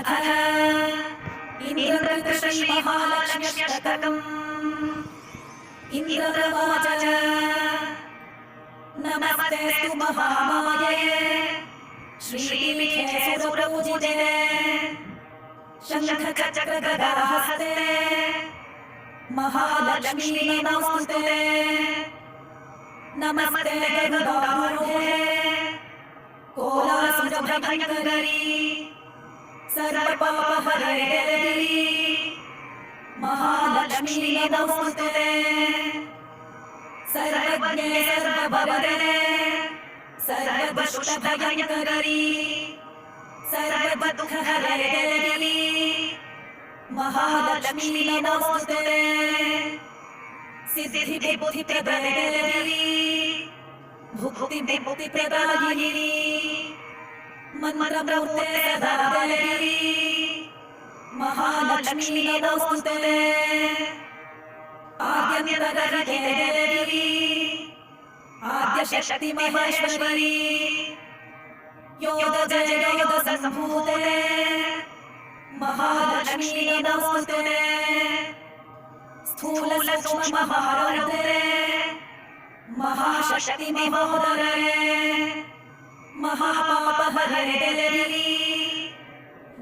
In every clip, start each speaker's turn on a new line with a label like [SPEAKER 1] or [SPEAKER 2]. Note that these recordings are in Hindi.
[SPEAKER 1] अथ इन्द्रकृतश्रीमहालक्ष्म्यष्टकम्। इन्द्रवाच नमस्तेऽस्तु महामाये श्रीपीठे सुरपूजिते शङ्खचक्रगदाहस्ते महालक्ष्मी नमोऽस्तुते। नमस्ते गरुडारूढे कोलासुरभयङ्करी सर्वपापहरे देवी महालक्ष्मी नमोऽस्तुते। सर्वज्ञे सर्ववरदे सर्वदुष्टभयङ्करी सर्वदुःखहरे देवी महालक्ष्मी नमोऽस्तुते। सिद्धिबुद्धिप्रदे देवी भुक्तिप्रदायिनी मन्त्रमूर्ते सदा देवी महालक्ष्मी नमोऽस्तुते। आद्यन्तरहिते देवी आद्यशक्ति महेश्वरी योगजयोगसम्भूते महालक्ष्मी नमोऽस्तुते। स्थूलसूक्ष्ममहारौद्रे महाशक्ति महोदरे महापापहरे देवी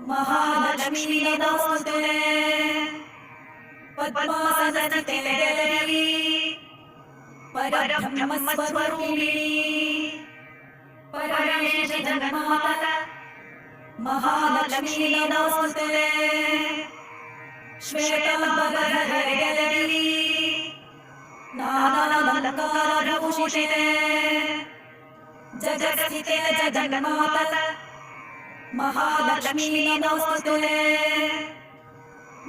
[SPEAKER 1] महालक्ष्मी नमोऽस्तुते। पद्मासनस्थिते देवी परब्रह्मस्वरूपिणी परमेशि जगन्माता महालक्ष्मी नमोऽस्तुते। श्वेताम्बरधरे देवी नानालङ्कारभूषिते जगत्स्थिते जगन्माता महालक्ष्मी नमोऽस्तुते।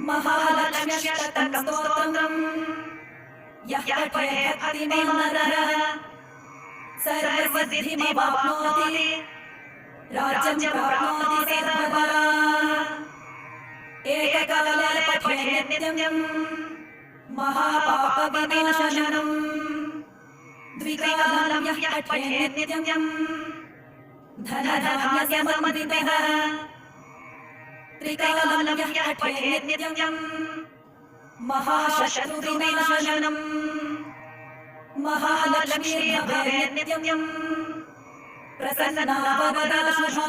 [SPEAKER 1] महालक्ष्म्यष्टकस्तोत्रम् यः पठेत् भक्तिमानः सर्वसिद्धिमवाप्नोति राज्यं प्राप्नोति सर्वदा। एककाले पठेत् नित्यं महापापविनाशनम् द्विकालं यः पठेत् नित्यं धनधान्यसमन्वितः त्रिकालं यः पठेत् नित्यं महाशत्रुविनाशनम् महालक्ष्मी भवेत् नित्यं प्रसन्ना वरदा शुभा।